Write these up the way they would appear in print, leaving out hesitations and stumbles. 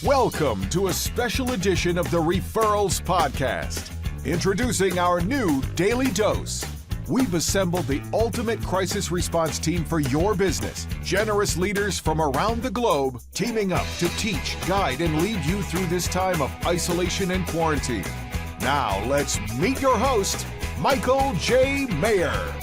Welcome to a special edition of the Referrals podcast. Introducing our new Daily Dose. We've assembled the ultimate crisis response team for your business. Generous leaders from around the globe teaming up to teach, guide, and lead you through this time of isolation and quarantine. Now let's meet your host, Michael J. Maher.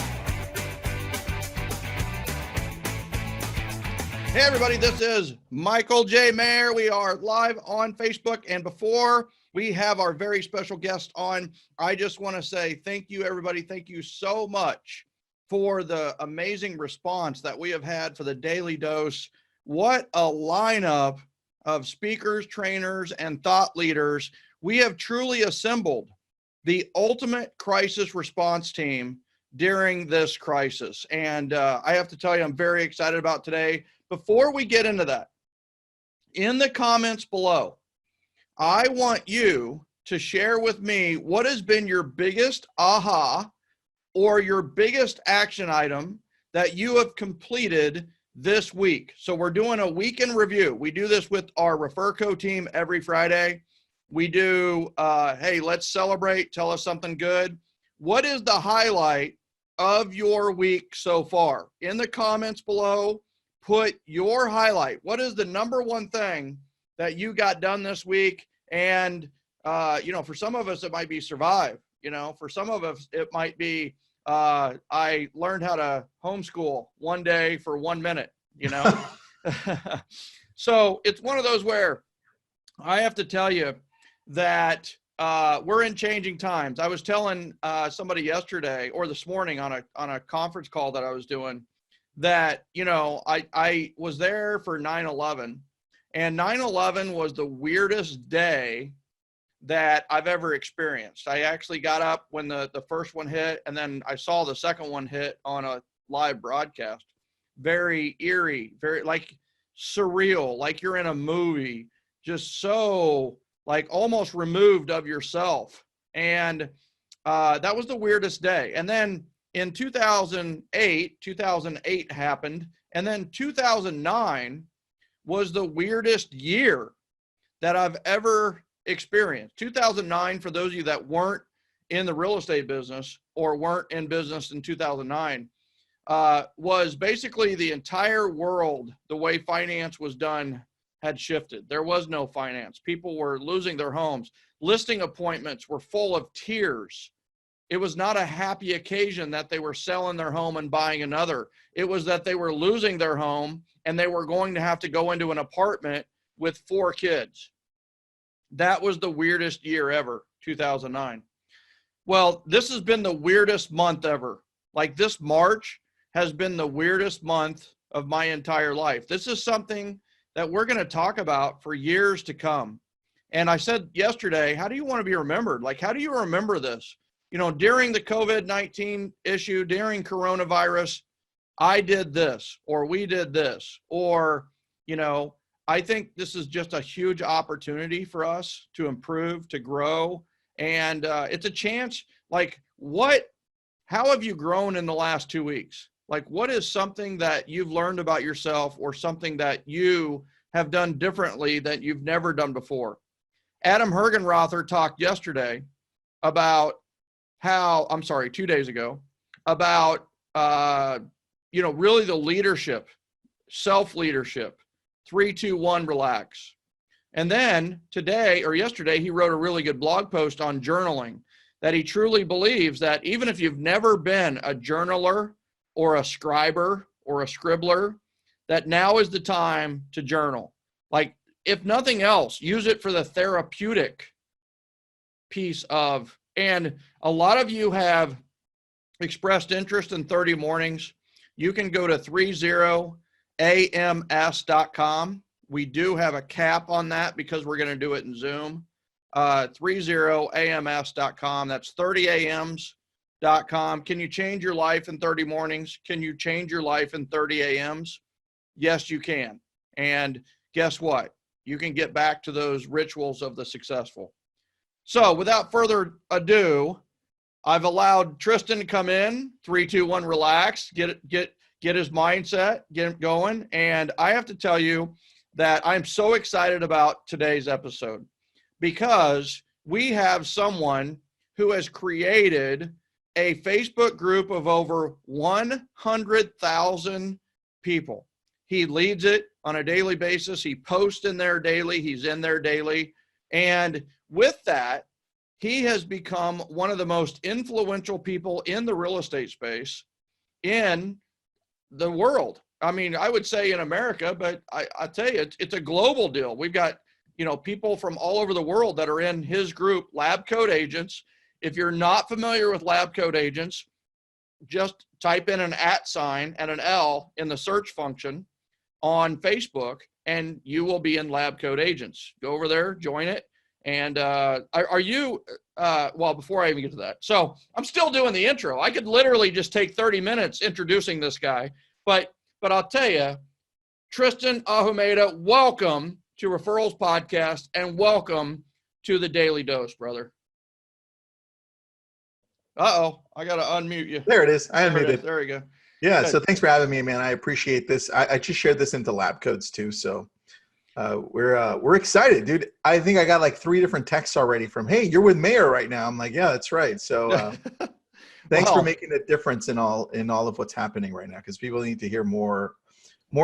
Hey everybody, this is Michael J. Maher. We are live on Facebook, and before we have our very special guest on, I just want to say thank you everybody. Thank you so much for the amazing response that we have had for the Daily Dose. What a lineup of speakers, trainers, and thought leaders. We have truly assembled the ultimate crisis response team during this crisis. And I have to tell you, I'm very excited about today. Before we get into that, in the comments below, I want you to share with me what has been your biggest aha or your biggest action item that you have completed this week. So we're doing a week in review. We do this with our ReferCo team every Friday. We do, hey, let's celebrate, tell us something good. What is the highlight of your week so far? In the comments below, put your highlight. What is the number one thing that you got done this week? And, for some of us, it might be survive. For some of us, it might be, I learned how to homeschool one day for 1 minute, So it's one of those where I have to tell you that we're in changing times. I was telling somebody yesterday or this morning on a conference call that I was doing that, I was there for 9/11, and 9/11 was the weirdest day that I've ever experienced. I actually got up when the first one hit, and then I saw the second one hit on a live broadcast. Very eerie, very like surreal, like you're in a movie, just so like almost removed of yourself. And that was the weirdest day. And then in 2008 happened, and then 2009 was the weirdest year that I've ever experienced. 2009, for those of you that weren't in the real estate business or weren't in business in 2009, was basically the entire world, the way finance was done had shifted. There was no finance. People were losing their homes. Listing appointments were full of tears. It was not a happy occasion that they were selling their home and buying another. It was that they were losing their home and they were going to have to go into an apartment with 4 kids. That was the weirdest year ever, 2009. Well, this has been the weirdest month ever. Like this March has been the weirdest month of my entire life. This is something that we're going to talk about for years to come. And I said yesterday, how do you want to be remembered? Like, how do you remember this? During the COVID-19 issue, during coronavirus, I did this, or we did this, or, I think this is just a huge opportunity for us to improve, to grow. And it's a chance, like how have you grown in the last 2 weeks? Like, what is something that you've learned about yourself or something that you have done differently that you've never done before? Adam Hergenrother talked yesterday about 2 days ago, about, really the leadership, self-leadership, 3, 2, 1, relax. And then today or yesterday, he wrote a really good blog post on journaling, that he truly believes that even if you've never been a journaler or a scriber or a scribbler, that now is the time to journal. Like, if nothing else, use it for the therapeutic piece of. And a lot of you have expressed interest in 30 mornings. You can go to 30ams.com. We do have a cap on that because we're going to do it in Zoom. 30ams.com. That's 30ams.com. Can you change your life in 30 mornings? Can you change your life in 30 AMs? Yes, you can. And guess what? You can get back to those rituals of the successful. So without further ado, I've allowed Tristan to come in, 3, 2, 1, relax, get his mindset, get him going. And I have to tell you that I'm so excited about today's episode, because we have someone who has created a Facebook group of over 100,000 people. He leads it on a daily basis. He posts in there daily. He's in there daily. And with that, he has become one of the most influential people in the real estate space in the world. I mean, I would say in America, but I tell you, it's a global deal. We've got, people from all over the world that are in his group, Lab Coat Agents. If you're not familiar with Lab Coat Agents, just type in an @ sign and an L in the search function on Facebook, and you will be in Lab Coat Agents. Go over there, join it. And are you, well, before I even get to that, so I'm still doing the intro. I could literally just take 30 minutes introducing this guy, but I'll tell you, Tristan Ahumeda, welcome to Referrals Podcast, and welcome to the Daily Dose, brother. Uh-oh, I got to unmute you. There it is. I unmuted. There we go. Yeah, Good. so thanks for having me, man. I appreciate this. I just shared this into Lab Codes too, so we're excited, dude. I think I got like 3 different texts already from, hey, you're with Maher right now. I'm like, yeah, that's right. So thanks for making a difference in all of what's happening right now, because people need to hear more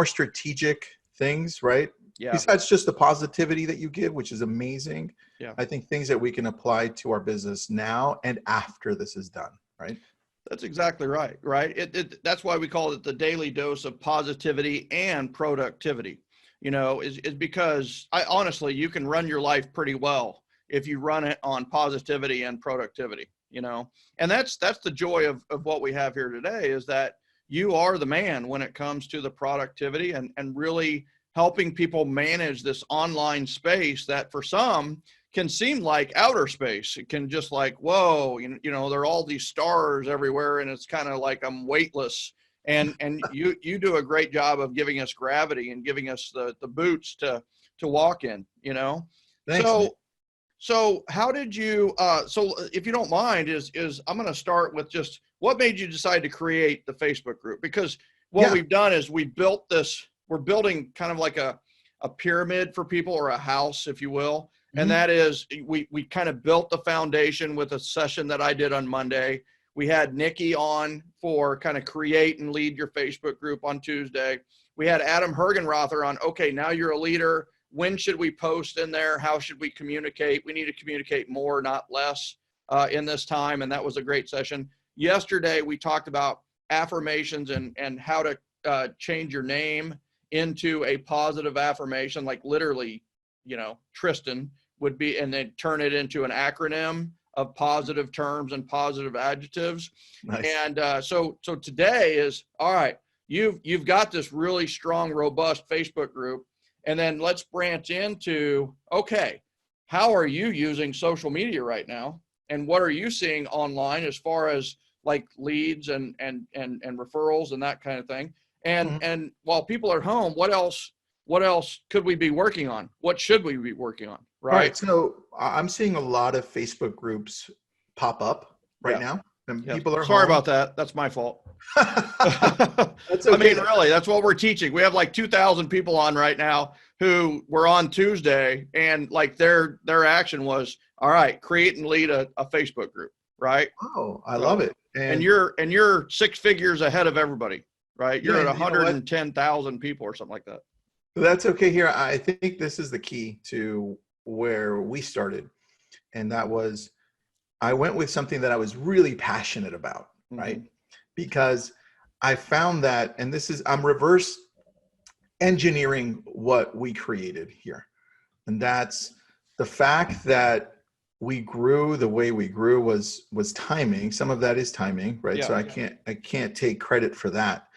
strategic things, right? Yeah. Besides just the positivity that you give, which is amazing. Yeah. I think things that we can apply to our business now and after this is done, right? That's exactly right. Right. That's why we call it the daily dose of positivity and productivity. Is because honestly, you can run your life pretty well if you run it on positivity and productivity, and that's the joy of what we have here today, is that you are the man when it comes to the productivity and really helping people manage this online space that for some can seem like outer space. It can just like, whoa, there are all these stars everywhere, and it's kind of like I'm weightless. And you do a great job of giving us gravity and giving us the boots to walk in, Thanks, So how did you, so if you don't mind, is I'm going to start with just what made you decide to create the Facebook group? Because what we've done is we're building kind of like a pyramid for people, or a house, if you will. And that is, we kind of built the foundation with a session that I did on Monday. We had Nikki on for kind of create and lead your Facebook group on Tuesday. We had Adam Hergenrother on, okay, now you're a leader. When should we post in there? How should we communicate? We need to communicate more, not less in this time. And that was a great session. Yesterday, we talked about affirmations and how to change your name into a positive affirmation, like literally, Tristan would be, and then turn it into an acronym of positive terms and positive adjectives. Nice. And so today is, all right, you've got this really strong, robust Facebook group. And then let's branch into, okay, how are you using social media right now? And what are you seeing online as far as like leads and referrals and that kind of thing? And while people are home, what else could we be working on? What should we be working on? Right. So I'm seeing a lot of Facebook groups pop up right now, and people are sorry home. about that. That's my fault. That's okay. I mean, really, that's what we're teaching. We have like 2,000 people on right now who were on Tuesday, and like their action was, all right, create and lead a Facebook group. Right. Oh, I love it. And you're 6 figures ahead of everybody. Right. You're at 110,000 people or something like that. That's okay here. I think this is the key to where we started. And that was, I went with something that I was really passionate about, right? Because I found that, and I'm reverse engineering what we created here. And that's the fact that we grew the way we grew was timing. Some of that is timing, right? Yeah, so I can't take credit for that.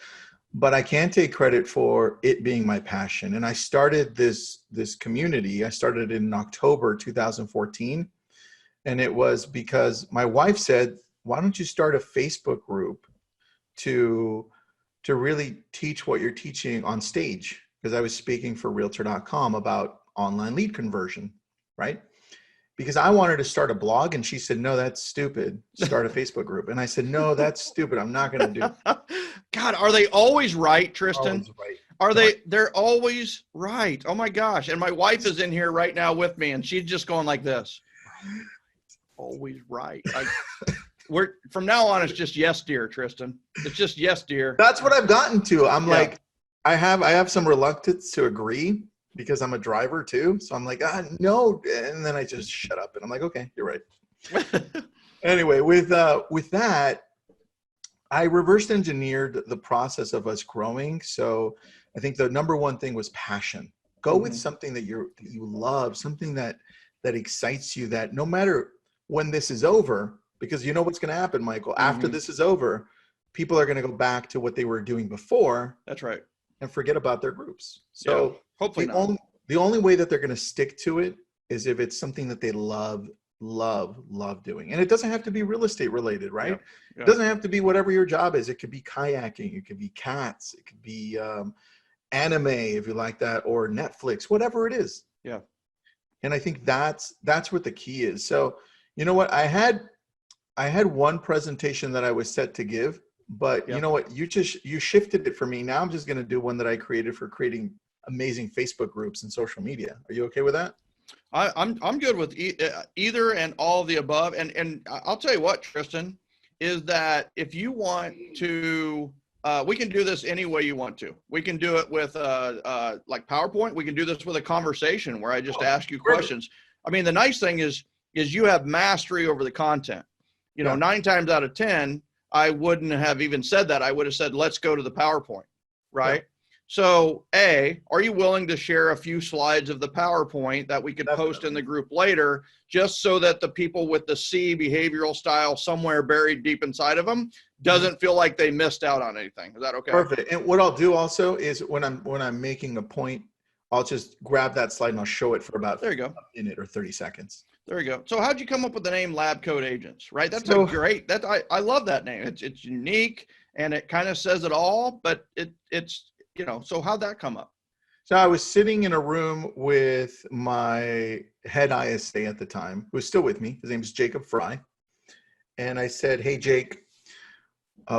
But I can take credit for it being my passion. And I started this community. I started in October 2014. And it was because my wife said, why don't you start a Facebook group to really teach what you're teaching on stage? Because I was speaking for Realtor.com about online lead conversion, right? Because I wanted to start a blog, and she said, no, that's stupid. Start a Facebook group. And I said, no, that's stupid. I'm not going to do it. God, are they always right, Tristan? Always right. Are they? They're always right. Oh my gosh. And my wife is in here right now with me, and she's just going like this. Always right. We're from now on, it's just yes, dear, Tristan. It's just yes, dear. That's what I've gotten to. I'm like, I have some reluctance to agree because I'm a driver too. So I'm like, no. And then I just shut up and I'm like, okay, you're right. Anyway, with that, I reverse engineered the process of us growing. So I think the number one thing was passion. Go with something that you love, something that excites you, that no matter when this is over, because you know what's going to happen, Michael, after this is over, people are going to go back to what they were doing before. That's right. And forget about their groups. So hopefully the only way that they're going to stick to it is if it's something that they love doing. And it doesn't have to be real estate related, right? It doesn't have to be whatever your job is. It could be kayaking, it could be cats, it could be anime if you like that, or Netflix, whatever it is. Yeah. And I think that's what the key is. So you know what, I had one presentation that I was set to give, but you know what, you shifted it for me. Now I'm just going to do one that I created for creating amazing Facebook groups and social media. Are you okay with that? I'm good with either and all of the above. And I'll tell you what, Tristan, is that if you want to, we can do this any way you want to. We can do it with like PowerPoint. We can do this with a conversation where I just ask you questions. I mean, the nice thing is you have mastery over the content. You know, 9 times out of 10, I wouldn't have even said that. I would have said, let's go to the PowerPoint, right? Yeah. So are you willing to share a few slides of the PowerPoint that we could post in the group later, just so that the people with the C behavioral style somewhere buried deep inside of them doesn't feel like they missed out on anything? Is that okay? Perfect. And what I'll do also is when I'm making a point, I'll just grab that slide and I'll show it for about a minute or 30 seconds. There you go. So how'd you come up with the name Lab Coat Agents, right? That's great. I love that name. It's unique and it kind of says it all, but it's, you know, so how'd that come up? So I was sitting in a room with my head ISA at the time, who was still with me. His name is Jacob Fry. And I said, hey, Jake,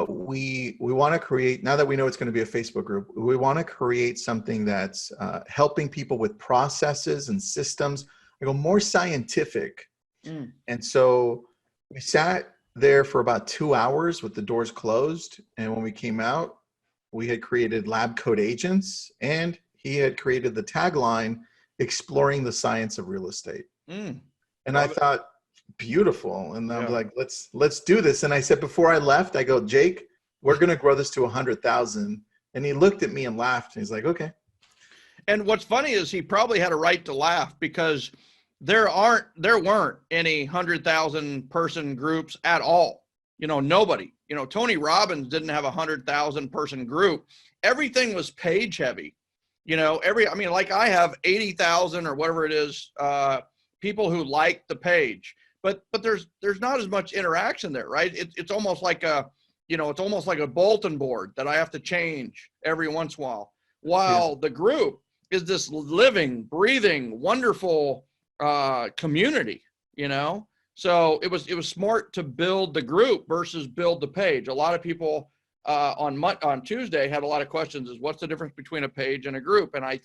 we want to create, now that we know it's going to be a Facebook group, we want to create something that's helping people with processes and systems. I go more scientific. And so we sat there for about 2 hours with the doors closed. And when we came out, we had created Lab Coat Agents, and he had created the tagline, exploring the science of real estate. And I thought, beautiful. And I'm like, let's do this. And I said, before I left, I go, Jake, we're going to grow this to 100,000. And he looked at me and laughed. And he's like, okay. And what's funny is he probably had a right to laugh, because there weren't any 100,000 person groups at all. You know, nobody. You know, Tony Robbins didn't have 100,000 person group. Everything was page heavy. You know, I mean, like I have 80,000 or whatever it is, people who like the page, but there's not as much interaction there, right? It's almost like it's almost like a bulletin board that I have to change every once in a while the group is this living, breathing, wonderful community, you know? So it was smart to build the group versus build the page. A lot of people on Tuesday had a lot of questions, is what's the difference between a page and a group? And I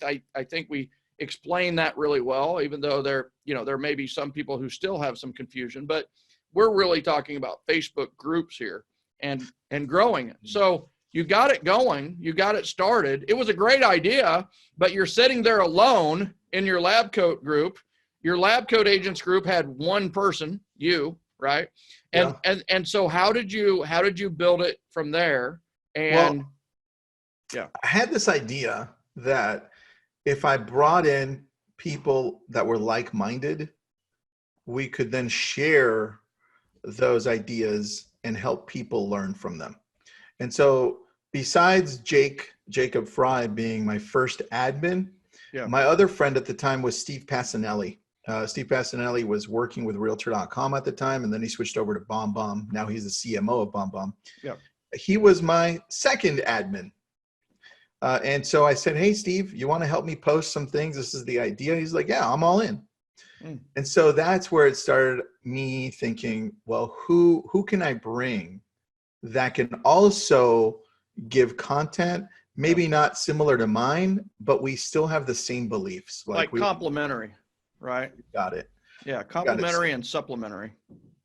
think we explained that really well, even though there may be some people who still have some confusion, but we're really talking about Facebook groups here and growing it. So you got it going, you got it started. It was a great idea, but you're sitting there alone in your Lab Coat group. Your Lab Coat Agents group had one person, you, right? And so how did you build it from there? And I had this idea that if I brought in people that were like-minded, we could then share those ideas and help people learn from them. And so besides Jacob Fry being my first admin, my other friend at the time was Steve Passanelli. Steve Passanelli was working with Realtor.com at the time, and then he switched over to BombBomb. Now he's the CMO of BombBomb. He was my second admin. And so I said, hey, Steve, you want to help me post some things? This is the idea. He's like, yeah, I'm all in. And so that's where it started me thinking, well, who can I bring that can also give content, maybe not similar to mine, but we still have the same beliefs. Like complementary, right? Got it. Yeah, complementary and supplementary.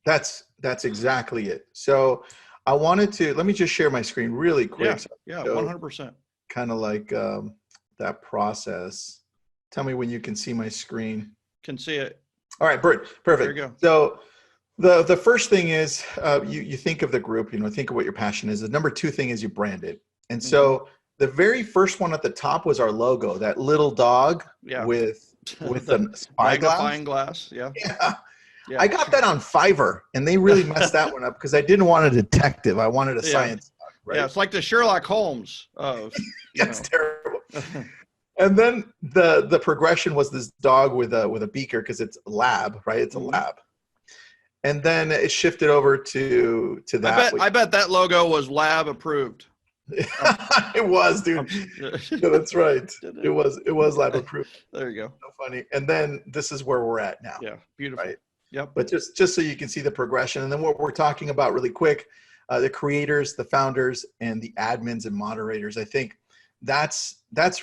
That's exactly it. So I wanted to, let me just share my screen really quick. Yeah, 100%. Kind of like that process. Tell me when you can see my screen. Can see it. All right, perfect. There you go. So the first thing is you think of the group, think of what your passion is. The number two thing is you brand it. And so the very first one at the top was our logo, that little dog with the magnifying glass. Yeah. I got that on Fiverr, and they really messed that one up because I didn't want a detective. I wanted a science dog. Right? Yeah, it's like the Sherlock Holmes of. That's terrible. And then the progression was this dog with a beaker because it's a lab, right? It's a lab. And then it shifted over to that. I bet that logo was lab approved. It was, dude. Yeah, that's right. It was lab approved. There you go. So funny. And then this is where we're at now. Yeah, beautiful. Right. Yep. But just so you can see the progression, and then what we're talking about really quick, the creators, the founders, and the admins and moderators. I think that's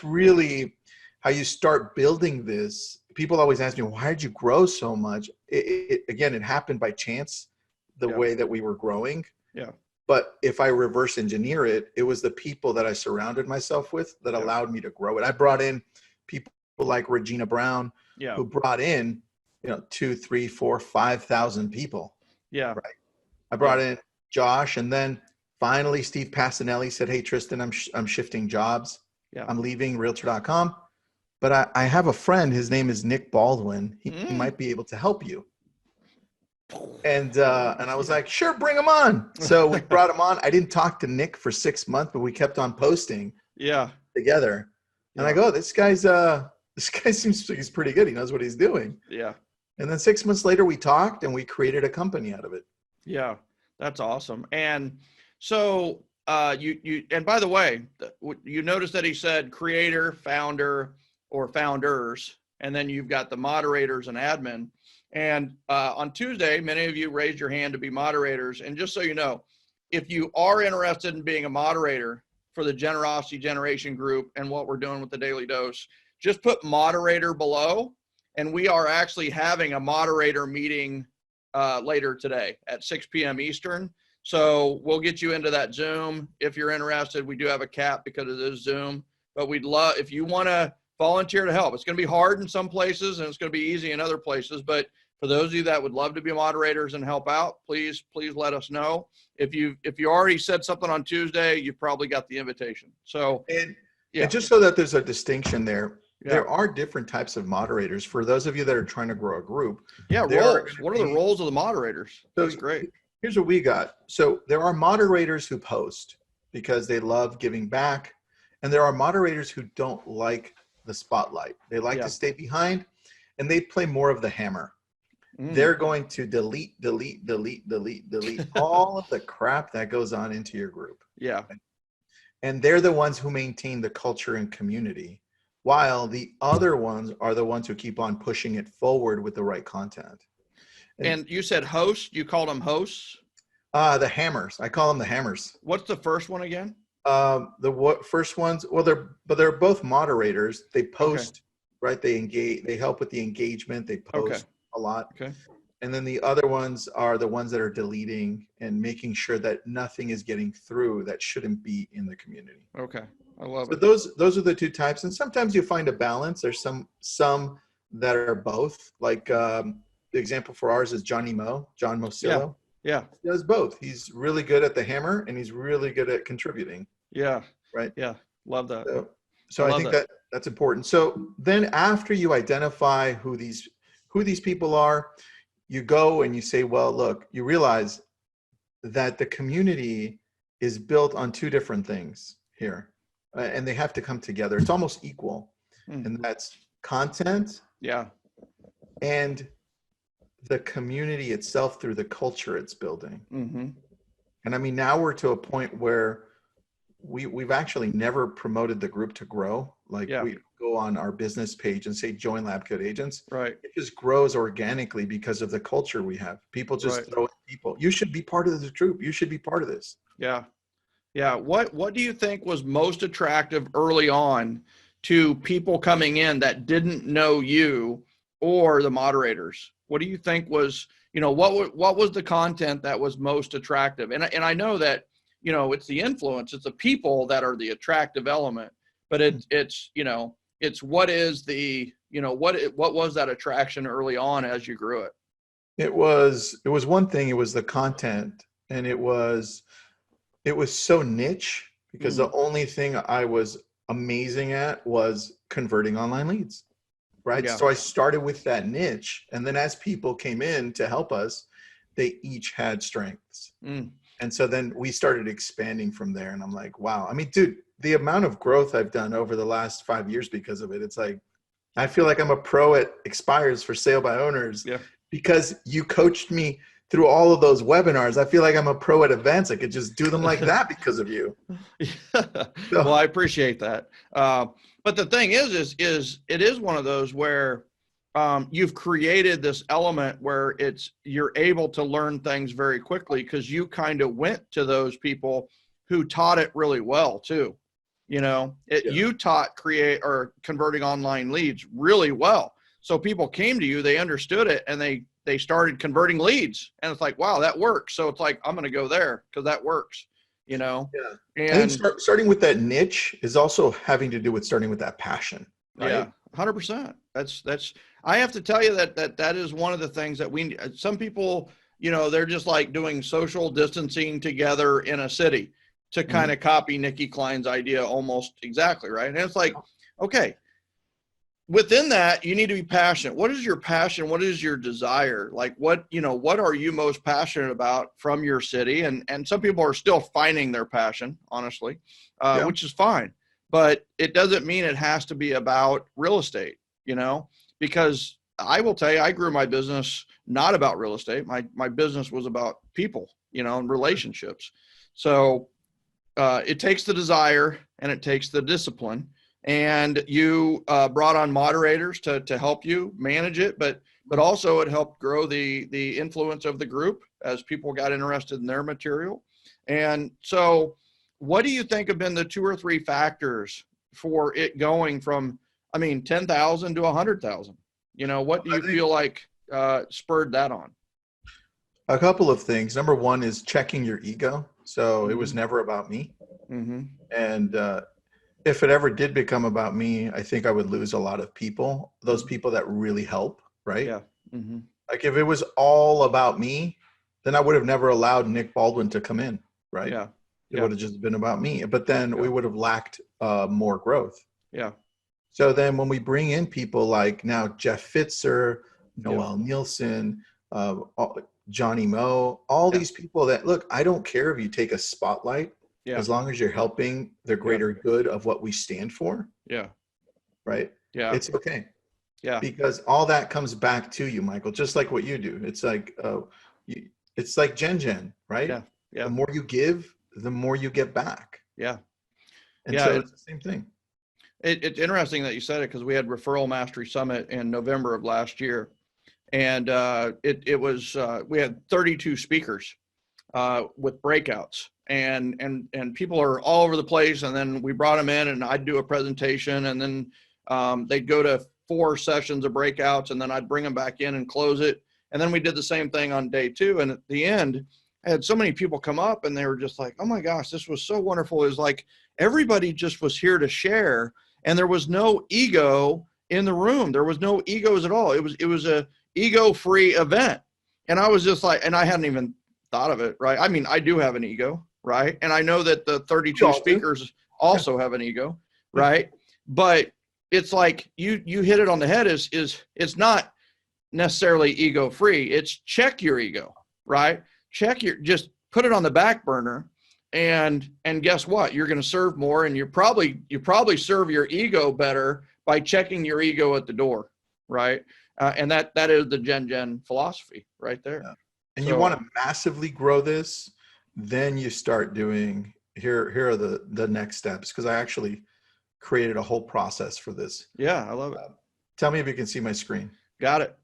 really how you start building this. People always ask me, why did you grow so much? Again, it happened by chance, the way that we were growing. Yeah. But if I reverse engineer it, it was the people that I surrounded myself with that allowed me to grow it. I brought in people like Regina Brown, who brought in, 2, 3, 4, 5,000 people. Yeah. Right. I brought in Josh, and then finally Steve Passanelli said, "Hey, Tristan, I'm shifting jobs. Yeah. I'm leaving Realtor.com. But I have a friend. His name is Nick Baldwin. He might be able to help you." And I was like, "Sure, bring him on." So we brought him on. I didn't talk to Nick for 6 months, but we kept on posting. Together. And I go, this guy seems like he's pretty good. He knows what he's doing. Yeah. And then 6 months later, we talked and we created a company out of it. Yeah, that's awesome. And so and by the way, you notice that he said creator, founder, or founders, and then you've got the moderators and admin. And on Tuesday, many of you raised your hand to be moderators. And just so you know, if you are interested in being a moderator for the Generosity Generation group and what we're doing with the Daily Dose, just put moderator below. And we are actually having a moderator meeting later today at 6 p.m. Eastern. So we'll get you into that Zoom. If you're interested, we do have a cap because it is Zoom, but we'd love, if you want to volunteer to help. It's going to be hard in some places and it's going to be easy in other places. But for those of you that would love to be moderators and help out, please let us know. If you already said something on Tuesday, you've probably got the invitation. So, and just so that there's a distinction there, there are different types of moderators. For those of you that are trying to grow a group. Yeah, roles. What are the roles of the moderators? That's great. Here's what we got. So there are moderators who post because they love giving back. And there are moderators who don't like the spotlight. They like to stay behind, and they play more of the hammer. They're going to delete all of the crap that goes on into your group. Yeah. And they're the ones who maintain the culture and community, while the other ones are the ones who keep on pushing it forward with the right content. And you said host, you called them hosts? The hammers. I call them the hammers. What's the first one again? First ones, well, they're both moderators. They post, right? They engage, they help with the engagement. They post a lot. Okay. And then the other ones are the ones that are deleting and making sure that nothing is getting through that shouldn't be in the community. Okay. I love it. Those are the two types. And sometimes you find a balance. There's some that are both. Like the example for ours is John Mosillo. Yeah. He does both. He's really good at the hammer and he's really good at contributing. Yeah. Right. Yeah. Love that. So I think that's important. So then after you identify who these people are, you go and you say, well, look, you realize that the community is built on two different things here, and they have to come together. It's almost equal. And that's content. Yeah. And the community itself through the culture it's building. And I mean, now we're to a point where we've actually never promoted the group to grow. Like we go on our business page and say, join LabCode agents. Right. It just grows organically because of the culture we have. People just throw in people. You should be part of this group. You should be part of this. Yeah. Yeah. What do you think was most attractive early on to people coming in that didn't know you or the moderators? What do you think was, what was the content that was most attractive? And I know that, it's the influence, it's the people that are the attractive element, but it's what is the, what was that attraction early on as you grew it? It was one thing, it was the content, and it was so niche because the only thing I was amazing at was converting online leads, right? Yeah. So I started with that niche, and then as people came in to help us, they each had strengths. And so then we started expanding from there, and I'm like, wow. I mean, dude, the amount of growth I've done over the last 5 years because of it, it's like, I feel like I'm a pro at expires for sale by owners. Yeah. Because you coached me through all of those webinars. I feel like I'm a pro at events. I could just do them like that because of you. Well, I appreciate that. But the thing is it is one of those where you've created this element where you're able to learn things very quickly because you kind of went to those people who taught it really well too. You taught converting online leads really well. So people came to you, they understood it, and they started converting leads. And it's like, wow, that works. So it's like, I'm going to go there because that works, Yeah. And I think starting with that niche is also having to do with starting with that passion. Right? Yeah, 100%. I have to tell you that is one of the things that some people, they're just like doing social distancing together in a city to kind of copy Nikki Klein's idea almost exactly. Right. And it's like, okay. Within that, you need to be passionate. What is your passion? What is your desire? Like what are you most passionate about from your city? And some people are still finding their passion, honestly, which is fine. But it doesn't mean it has to be about real estate, because I will tell you, I grew my business not about real estate. My business was about people, and relationships. So it takes the desire and it takes the discipline. And you brought on moderators to help you manage it, but also it helped grow the influence of the group as people got interested in their material. And so what do you think have been the 2 or 3 factors for it going from, 10,000 to 100,000? What do you feel like spurred that on? A couple of things. Number one is checking your ego. So it was never about me. And if it ever did become about me, I think I would lose a lot of people, those people that really help, right? Yeah. Like if it was all about me, then I would have never allowed Nick Baldwin to come in, right? Yeah. It would have just been about me, but then we would have lacked more growth. Yeah. So then when we bring in people like now Jeff Fitzer, Noel Nielsen, Johnny Moe, all these people that, look, I don't care if you take a spotlight. Yeah. As long as you're helping the greater good of what we stand for. Yeah. Right. Yeah. It's okay. Yeah. Because all that comes back to you, Michael, just like what you do. It's like, it's like Gen, right? Yeah. Yeah. The more you give, the more you get back. Yeah. And so it's the same thing. It's interesting that you said it because we had Referral Mastery Summit in November of last year. And it was, we had 32 speakers with breakouts. And people are all over the place. And then we brought them in and I'd do a presentation and then they'd go to 4 sessions of breakouts and then I'd bring them back in and close it. And then we did the same thing on day 2. And at the end, I had so many people come up and they were just like, oh my gosh, this was so wonderful. It was like everybody just was here to share and there was no ego in the room. There was no egos at all. It was a ego-free event. And I was just like, and I hadn't even thought of it, right? I do have an ego. Right. And I know that the 32 speakers also have an ego. Right. But it's like you hit it on the head is it's not necessarily ego free. It's check your ego. Right. Just put it on the back burner and guess what? You're going to serve more and you probably serve your ego better by checking your ego at the door. Right. And that is the Gen philosophy right there. Yeah. And you want to massively grow this. Then you start doing, here are the next steps, because I actually created a whole process for this. Yeah, I love it. Tell me if you can see my screen. Got it.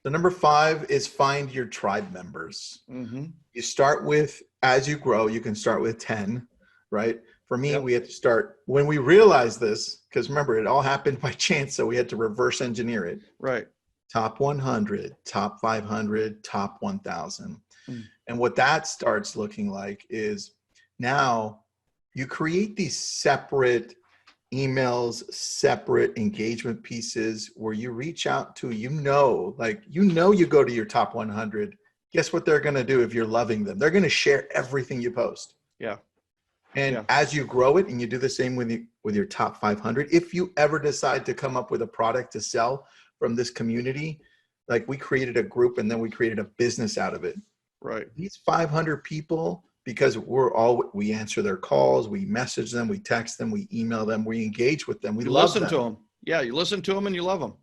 The number 5 is find your tribe members. You start with, as you grow, you can start with 10. right? For me, Yep. we had to start when we realized this, because remember, it all happened by chance. So we had to reverse engineer it. Right. Top 100, top 500, top 1,000. Mm. And what that starts looking like is now you create these separate emails, separate engagement pieces where you reach out to, you go to your top 100. Guess what they're going to do if you're loving them? They're going to share everything you post. Yeah. And as you grow it, and you do the same with your top 500, if you ever decide to come up with a product to sell from this community, like we created a group and then we created a business out of it. Right. These 500 people, because we answer their calls, we message them, we text them, we email them, we engage with them, we love them. Listen to them. Yeah, you listen to them and you love them.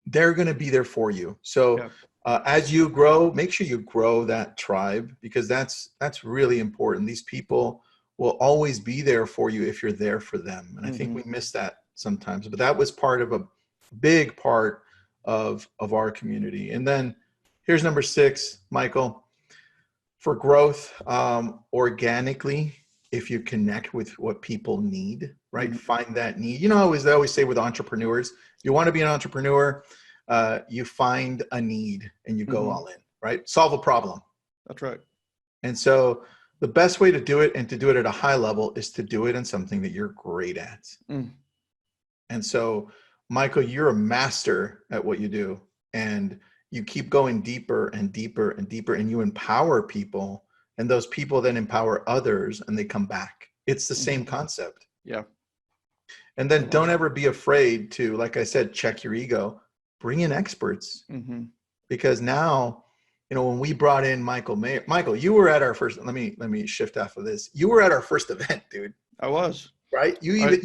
They're going to be there for you. So as you grow, make sure you grow that tribe, because that's really important. These people will always be there for you if you're there for them. And I think we miss that sometimes, but that was part of a big part of our community. And then here's number 6, Michael, for growth, organically, if you connect with what people need, right? Find that need. You know, as they always say with entrepreneurs, you want to be an entrepreneur, you find a need and you go all in, right? Solve a problem. That's right. And so the best way to do it, and to do it at a high level, is to do it in something that you're great at. And so, Michael, you're a master at what you do, and you keep going deeper and deeper and deeper, and you empower people, and those people then empower others, and they come back. It's the same concept. Yeah. And then don't ever be afraid to, like I said, check your ego, bring in experts, because now, you know, when we brought in Michael Maher, Michael, you were at our first, let me shift off of this. You were at our first event, dude. I was. Right? You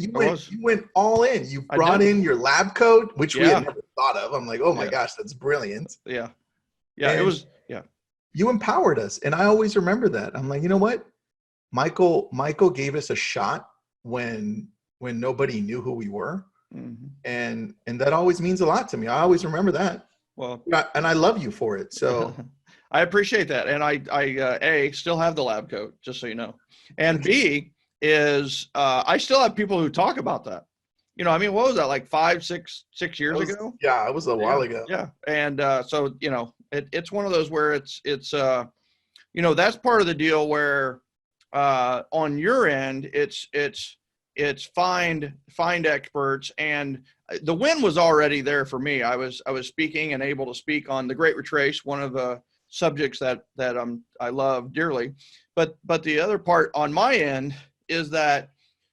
went all in. You brought in your lab coat, which we had never thought of. I'm like, oh my gosh, that's brilliant. Yeah. Yeah. And it was. Yeah. You empowered us. And I always remember that. I'm like, you know what? Michael gave us a shot when nobody knew who we were. And that always means a lot to me. I always remember that. Well, and I love you for it. So I appreciate that. And I A, still have the lab coat, just so you know. And B is, I still have people who talk about that. You know, I mean, what was that, like 6 years ago? Yeah, it was a while ago. Yeah. And so, you know, it's one of those where it's you know, that's part of the deal where on your end, it's find experts. And the win was already there for me. I was speaking and able to speak on the Great Retrace, one of the subjects that I love dearly. But the other part on my end is that,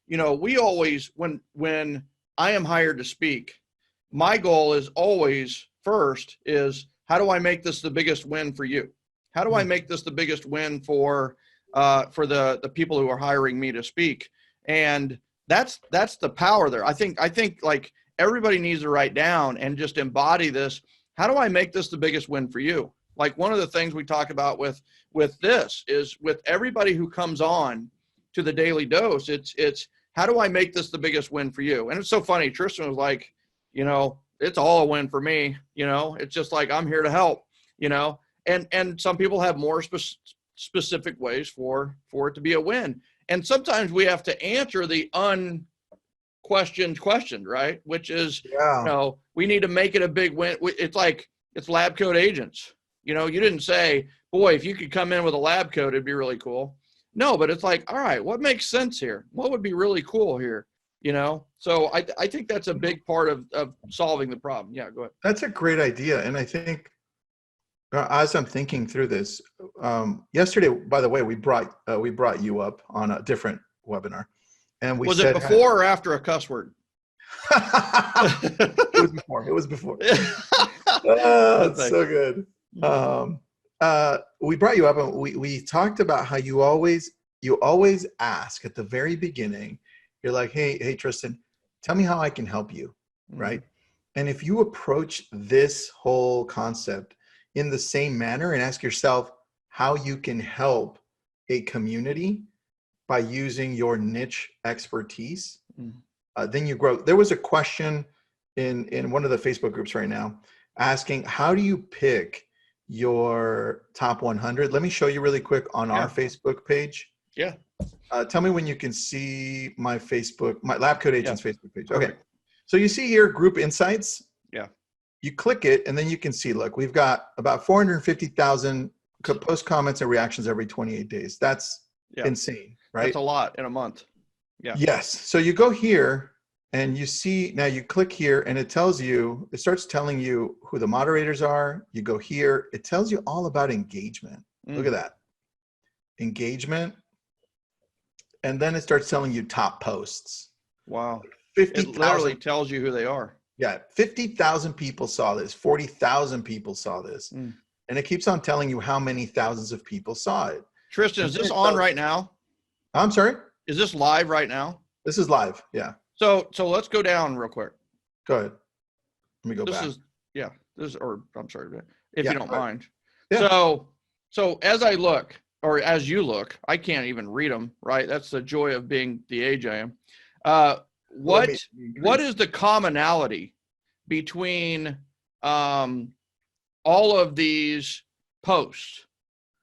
you know, we always, when I am hired to speak, my goal is always first is, how do I make this the biggest win for you? How do I make this the biggest win for the people who are hiring me to speak? And that's the power there. I think like everybody needs to write down and just embody this. How do I make this the biggest win for you? Like one of the things we talk about with this is, with everybody who comes on to the Daily Dose, it's how do I make this the biggest win for you? And it's so funny. Tristan was like, you know, it's all a win for me. You know, it's just like, I'm here to help, you know, and some people have more specific ways for it to be a win. And sometimes we have to answer the unquestioned question, right? Which is, you know, we need to make it a big win. It's like, it's lab coat agents. You know, you didn't say, boy, if you could come in with a lab coat, it'd be really cool. No, but it's like, all right, what makes sense here? What would be really cool here? You know? So I think that's a big part of solving the problem. Yeah, go ahead. That's a great idea. And I think as I'm thinking through this, yesterday, by the way, we brought you up on a different webinar. And we said, it before or after a cuss word? It was before. Oh, it's so good. We brought you up and we talked about how you always ask at the very beginning. You're like, hey, Tristan, tell me how I can help you, right? And if you approach this whole concept in the same manner and ask yourself how you can help a community by using your niche expertise, then you grow. There was a question in one of the Facebook groups right now asking, how do you pick your top 100? Let me show you really quick on our Facebook page. Yeah. Tell me when you can see my Facebook, my Lab Coat Agents Facebook page. Okay. Perfect. So you see here, Group Insights. Yeah. You click it, and then you can see, look, we've got about 450,000 post comments and reactions every 28 days. That's insane, right? That's a lot in a month. Yeah. Yes. So you go here and you see, now you click here and it tells you, it starts telling you who the moderators are. You go here, it tells you all about engagement. Look at that. Engagement. And then it starts telling you top posts. Wow. 50,000. It literally tells you who they are. Yeah. 50,000 people saw this. 40,000 people saw this. And it keeps on telling you how many thousands of people saw it. Tristan, is this on right now? I'm sorry? Is this live right now? This is live. Yeah. So let's go down real quick. Go ahead. Let me go back. I'm sorry, if you don't mind. Yeah. So as I look, or as you look, I can't even read them, right? That's the joy of being the age I am. What is the commonality between all of these posts,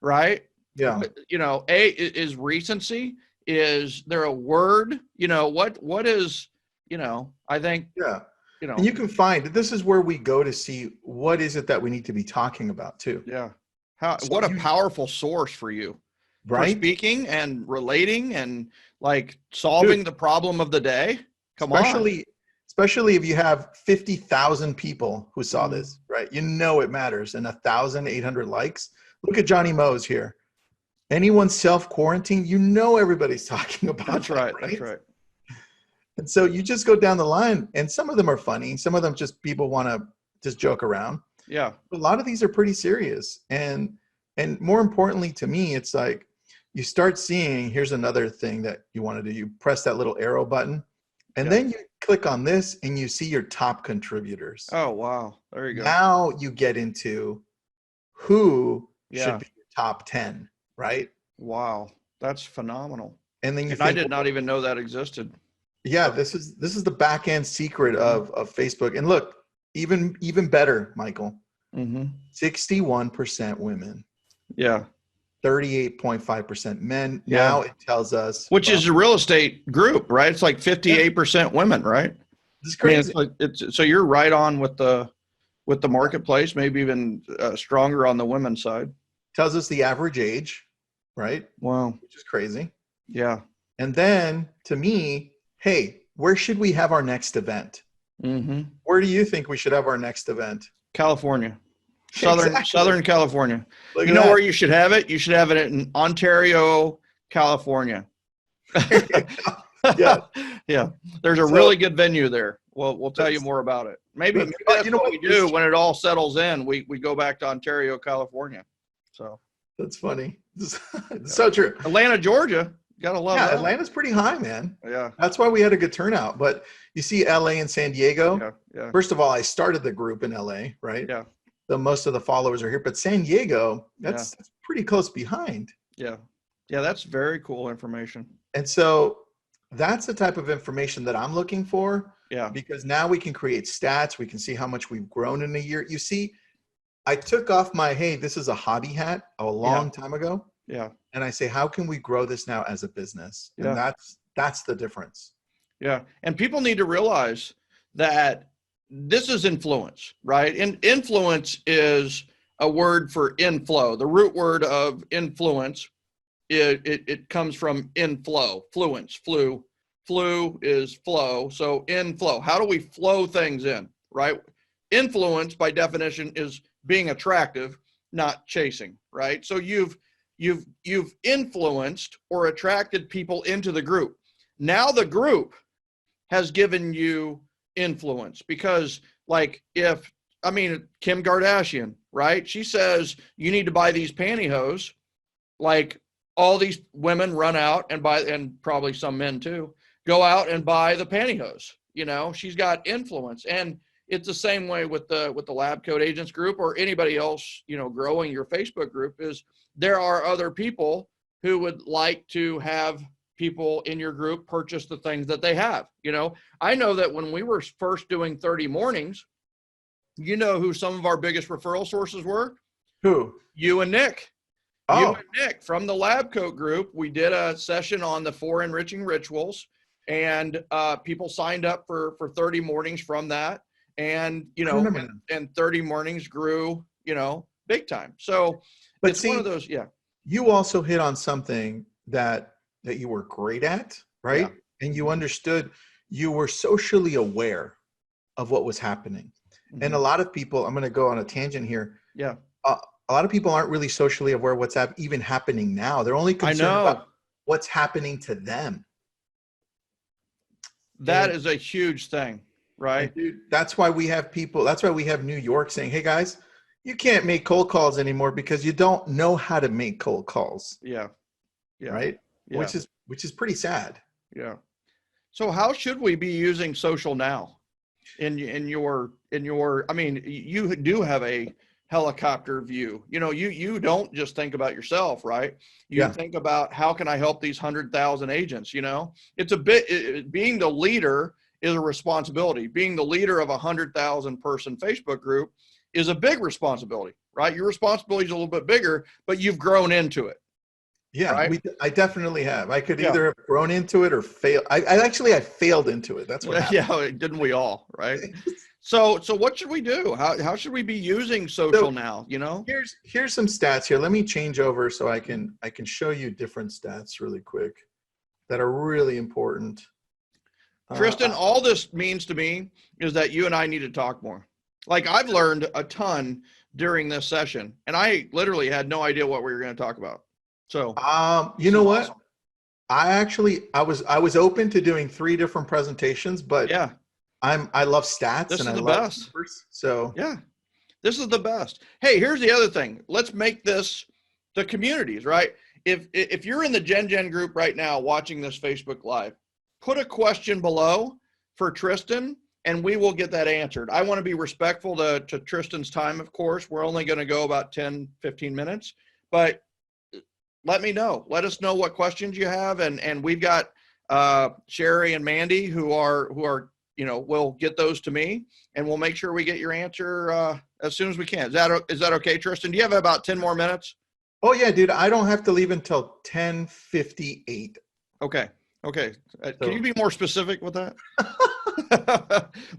right? Yeah. You know, is recency. Is there a word? You know, what is, you know, I think, yeah. You know, and you can find, this is where we go to see what is it that we need to be talking about too. Yeah. What a powerful source for you, right? For speaking and relating and like solving the problem of the day. Especially if you have 50,000 people who saw this, right? You know, it matters. And 1,800 likes. Look at Johnny Mose here. Anyone self-quarantine, you know, everybody's talking about That's right. Right? That's right. And so you just go down the line, and some of them are funny. Some of them just people want to just joke around. Yeah. But a lot of these are pretty serious. And more importantly to me, it's like you start seeing, here's another thing that you want to do. You press that little arrow button, and then you click on this and you see your top contributors. Oh, wow. There you go. Now you get into who should be your top 10, right? Wow. That's phenomenal. And then I did not even know that existed. Yeah, this is the back end secret of Facebook. And look, even better, Michael. 61% women. Yeah. 38.5% men. Yeah. Now it tells us, which is a real estate group, right? It's like 58% women, right? This is crazy. I mean, so you're right on with the marketplace, maybe even stronger on the women's side. Tells us the average age, right? Wow. Which is crazy. Yeah. And then to me, hey, where should we have our next event? Where do you think we should have our next event? California. Southern California. You know where you should have it? You should have it in Ontario, California. Yeah. Yeah. There's a really good venue there. Well, we'll tell you more about it. Maybe that's what we do when it all settles in. We go back to Ontario, California. So that's funny. It's so true. Atlanta, Georgia. Gotta love that. Atlanta's pretty high, man. Yeah. That's why we had a good turnout. But you see LA and San Diego. Yeah. First of all, I started the group in LA, right? Yeah. Most of the followers are here. But San Diego, that's pretty close behind. Yeah. Yeah, that's very cool information. And so that's the type of information that I'm looking for. Yeah. Because now we can create stats. We can see how much we've grown in a year. You see, I took off my, hey, this is a hobby hat a long time ago. Yeah. And I say, how can we grow this now as a business? And that's the difference. Yeah. And people need to realize that this is influence, right? And influence is a word for inflow. The root word of influence, it comes from inflow, fluence, flu is flow. So inflow, how do we flow things in, right? Influence by definition is being attractive, not chasing, right? So you've influenced or attracted people into the group. Now the group has given you influence because Kim Kardashian, right? She says you need to buy these pantyhose. Like all these women run out and buy, and probably some men too, go out and buy the pantyhose. You know, she's got influence. And it's the same way with the Lab Coat Agents group or anybody else, you know, growing your Facebook group is there are other people who would like to have people in your group purchase the things that they have. You know, I know that when we were first doing 30 mornings, you know who some of our biggest referral sources were? Who? You and Nick. You Oh, and Nick from the Lab Coat group, we did a session on the 4 enriching rituals, and people signed up for 30 mornings from that. And, I remember now. and 30 mornings grew, big time. So But it's one of see, those, yeah, you also hit on something that you were great at, yeah. right? And you understood, you were socially aware of what was happening. And a Mhm. lot of people, I'm going to go on a tangent here. Yeah, A lot of people aren't really socially aware what's even happening now. They're only I concerned about know. what's happening to them. That And is a huge thing, and right? dude, that's why we have people, that's why we have New York saying, hey guys, you can't make cold calls anymore because you don't know how to make cold calls, Yeah, yeah, right? yeah, Which is pretty sad. yeah. So how should we be using social now? I mean, you do have a helicopter view. You don't just think about yourself, right? You Yeah. think about, how can I help these 100,000 agents? It's a bit, being the leader is a responsibility. Being the leader of 100,000 person Facebook group is a big responsibility, right? Your responsibility is a little bit bigger, but you've grown into it, Yeah, right? I definitely have. I could Yeah. either have grown into it or fail. I failed into it. That's what happened. Yeah, didn't we all, right? So what should we do? How should we be using So social now, here's some stats here. Let me change over so I can show you different stats really quick that are really important. Tristan, Uh, all this means to me is that you and I need to talk more. Like, I've learned a ton during this session, and I literally had no idea what we were going to talk about. So you this know is what? awesome. I was open to doing 3 different presentations, but Yeah, I love stats this and is I the love best. numbers. So Yeah, this is the best. Hey, here's the other thing. Let's make this the communities, right? If you're in the Gen group right now watching this Facebook Live, put a question below for Tristan, and we will get that answered. I want to be respectful to Tristan's time, of course. We're only going to go about 10, 15 minutes, but let me know. Let us know what questions you have, and we've got Sherry and Mandy who are will get those to me, and we'll make sure we get your answer as soon as we can. Is that okay, Tristan? Do you have about 10 more minutes? oh yeah, dude, I don't have to leave until 10:58. Okay. Okay. Can you So be more specific with that?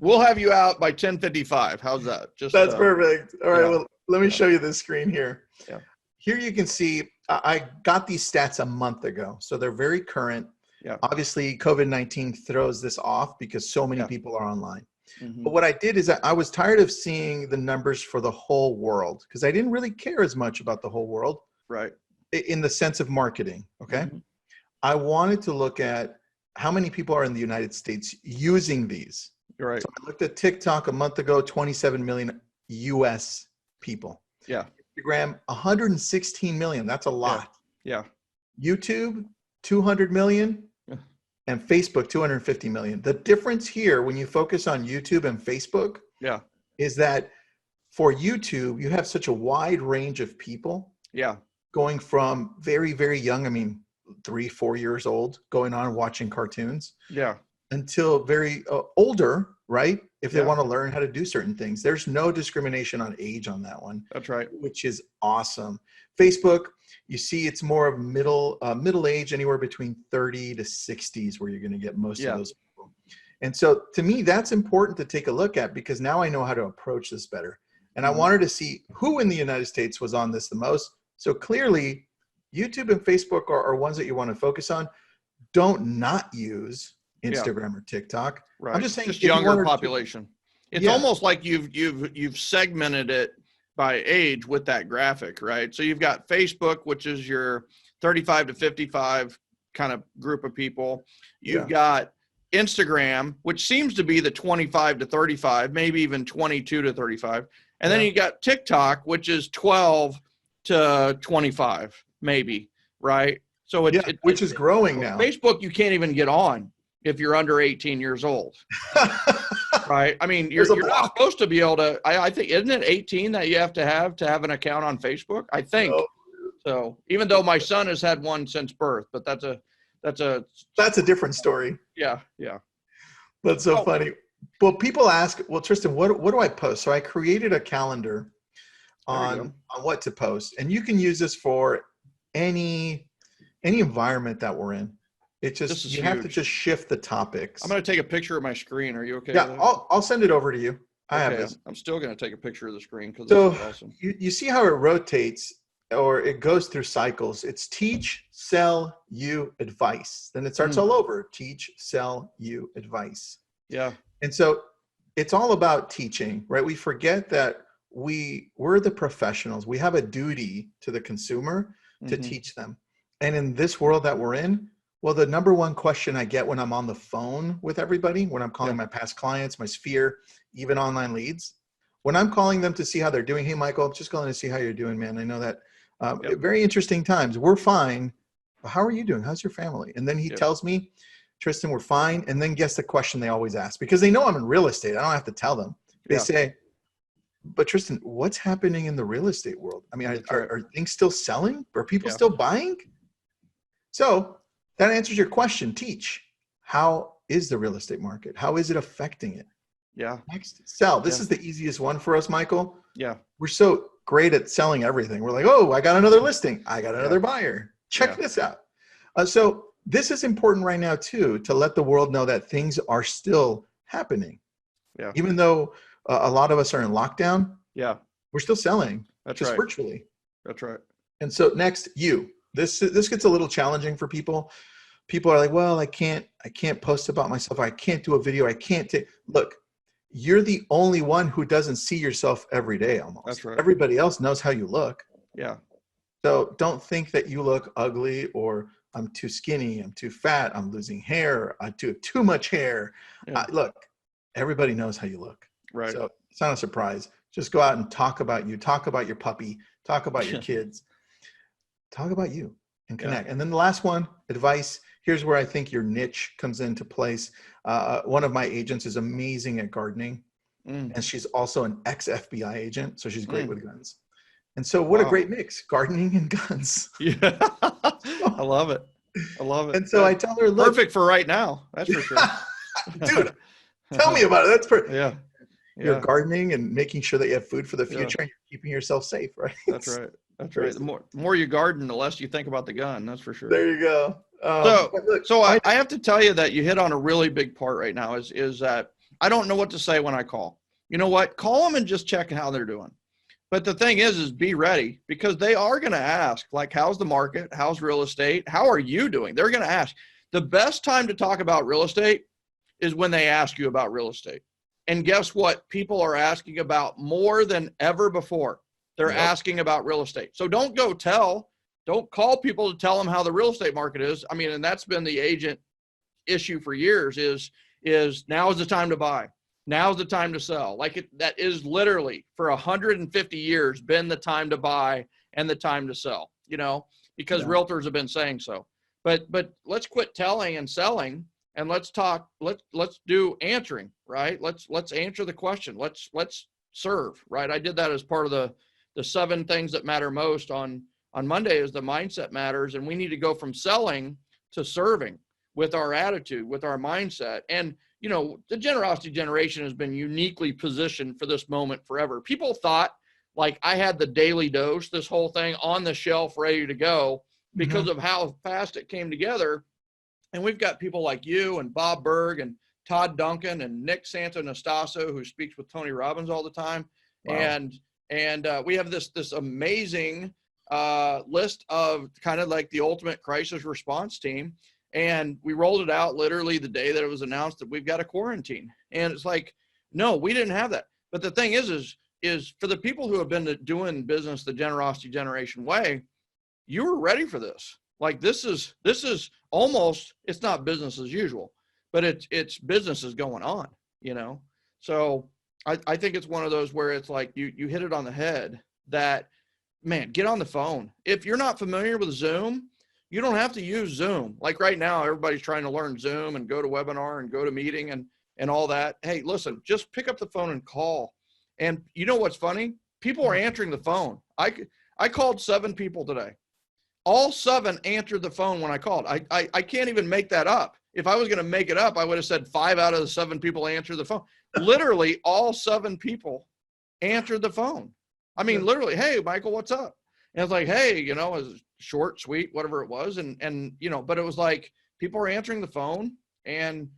We'll have you out by 10:55. How's that? Just that's perfect. All right, yeah, well, let me yeah, show you this screen here. yeah, Here you can see I got these stats a month ago, so they're very current. yeah, Obviously, COVID-19 throws this off because so many yeah. people are online. Hmm. But what I did is I was tired of seeing the numbers for the whole world because I didn't really care as much about the whole world Right. in the sense of marketing. Okay. Hmm. I wanted to look at how many people are in the United States using these. You're right. So I looked at TikTok a month ago, 27 million US people. Yeah. Instagram, 116 million. That's a lot. Yeah. YouTube, 200 million. Yeah. And Facebook, 250 million. The difference here when you focus on YouTube and Facebook Yeah. is that for YouTube, you have such a wide range of people Yeah. going from very, very young, I mean, 3, 4 years old, going on watching cartoons, Yeah. until very older, right? If they Yeah. want to learn how to do certain things. There's no discrimination on age on that one, That's right. which is awesome. Facebook, you see it's more of middle age, anywhere between 30 to 60s where you're going to get most Yeah. of those people. And so to me, that's important to take a look at because now I know how to approach this better. And I Mhm. wanted to see who in the United States was on this the most. So clearly, YouTube and Facebook are ones that you want to focus on. Don't not use Yeah. Instagram or TikTok. I'm Right. just saying, Just if you younger want to, population. It's yeah, almost like you've segmented it by age with that graphic, right? So you've got Facebook, which is your 35 to 55 kind of group of people. You've yeah, got Instagram, which seems to be the 25 to 35, maybe even 22 to 35. And then yeah, you got TikTok, which is 12 to 25, maybe, right? So yeah, which is growing now. Facebook, you can't even get on if you're under 18 years old, right? I mean, There's a you're not block. supposed to be able to. I think, isn't it 18 that you have to have an account on Facebook? I think No, so. Even though my son has had one since birth, but that's that's a different story. yeah. That's so Oh, funny. Well, people ask, well, Tristan, what do I post? So I created a calendar there we on go. what to post, and you can use this for any environment that we're in. It's This just, is you have to huge. just shift the topics. I'm going to take a picture of my screen. Are you okay Yeah, with that? I'll send it over to you. I have Okay, this. I'm still going to take a picture of the screen because So this is awesome. you see how it rotates, or it goes through cycles. It's teach, sell, you, advice. Then it starts all over. Teach, sell, you, advice. Yeah. And so it's all about teaching, right? We forget that we're the professionals. We have a duty to the consumer to teach them. And in this world that we're in, well, the number one question I get when I'm on the phone with everybody, when I'm calling my past clients, my sphere, even online leads, when I'm calling them to see how they're doing, hey, Michael, I'm just calling to see how you're doing, man. I know that very interesting times. We're fine. How are you doing? How's your family? And then he tells me, Tristan, we're fine. And then guess the question they always ask, because they know I'm in real estate. I don't have to tell them. They say, but Tristan, what's happening in the real estate world? I mean, are things still selling? Are people still buying? So that answers your question. Teach. How is the real estate market? How is it affecting it? Yeah. Next, sell. This is the easiest one for us, Michael. Yeah. We're so great at selling everything. We're like, oh, I got another listing. I got another buyer. Check this out. So this is important right now too, to let the world know that things are still happening. Yeah. Even though a lot of us are in lockdown. Yeah. We're still selling. That's just right. Virtually. That's right. And so next, you. This gets a little challenging for people. People are like, well, I can't post about myself. I can't do a video. I can't take. Look, you're the only one who doesn't see yourself every day almost. That's right. Everybody else knows how you look. Yeah. So don't think that you look ugly, or I'm too skinny, I'm too fat, I'm losing hair, I do too much hair. Yeah. Look, everybody knows how you look. Right. So it's not a surprise. Just go out and talk about you, talk about your puppy, talk about your kids, talk about you and connect. And then the last one, advice. Here's where I think your niche comes into place. One of my agents is amazing at gardening, and she's also an ex-FBI agent. So she's great with guns. And so what a great mix, gardening and guns. Yeah. I love it. I love it. And so I tell her, look, perfect for right now. That's for sure. Dude, tell me about it. That's perfect. Yeah. You're gardening and making sure that you have food for the future, and you're keeping yourself safe, right? That's right. That's right. The more you garden, the less you think about the gun. That's for sure. There you go. So I have to tell you that you hit on a really big part right now is that I don't know what to say when I call. You know what? Call them and just check how they're doing. But the thing is be ready, because they are going to ask, like, how's the market? How's real estate? How are you doing? They're going to ask. The best time to talk about real estate is when they ask you about real estate. And guess what? People are asking about more than ever before. They're asking about real estate. So don't call people to tell them how the real estate market is. I mean, and that's been the agent issue for years is now is the time to buy. Now's the time to sell. That is literally for 150 years been the time to buy and the time to sell, because realtors have been saying so. But let's quit telling and selling, and let's talk. Let's do answering, right? Let's answer the question. Let's serve, right? I did that as part of the 7 things that matter most on Monday is the mindset matters. And we need to go from selling to serving with our attitude, with our mindset. And the generosity generation has been uniquely positioned for this moment forever. People thought like I had the daily dose, this whole thing on the shelf ready to go because of how fast it came together. And we've got people like you and Bob Berg and Todd Duncan and Nick Santonastasso, who speaks with Tony Robbins all the time. Wow. And we have this amazing list of kind of like the ultimate crisis response team. And we rolled it out literally the day that it was announced that we've got a quarantine. And it's like, no, we didn't have that. But the thing is for the people who have been doing business the generosity generation way, you were ready for this. Like this is almost, it's not business as usual, but it's business is going on, So I think it's one of those where it's like you hit it on the head that, man, get on the phone. If you're not familiar with Zoom, you don't have to use Zoom. Like right now, everybody's trying to learn Zoom and go to webinar and go to meeting and all that. Hey, listen, just pick up the phone and call. And you know what's funny? People are answering the phone. I called 7 people today. All 7 answered the phone when I called. I can't even make that up. If I was going to make it up, I would have said 5 out of the 7 people answered the phone. Literally all 7 people answered the phone. I mean, literally, hey, Michael, what's up? And it's like, hey, you know, it was short, sweet, whatever it was. And, you know, but it was like, people are answering the phone and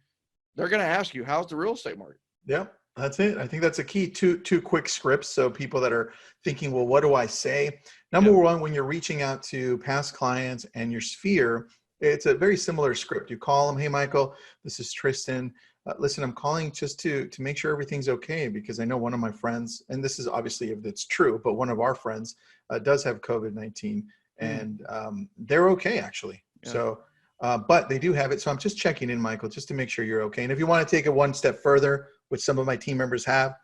they're going to ask you, how's the real estate market? Yeah, that's it. I think that's a key. Two quick scripts. So people that are thinking, well, what do I say? Number one, when you're reaching out to past clients and your sphere, it's a very similar script. You call them, hey, Michael, this is Tristan. Listen, I'm calling just to make sure everything's okay, because I know one of my friends, and this is obviously if it's true, but one of our friends does have COVID-19, and they're okay actually. Yeah. So, but they do have it. So I'm just checking in, Michael, just to make sure you're okay. And if you want to take it one step further, which some of my team members have,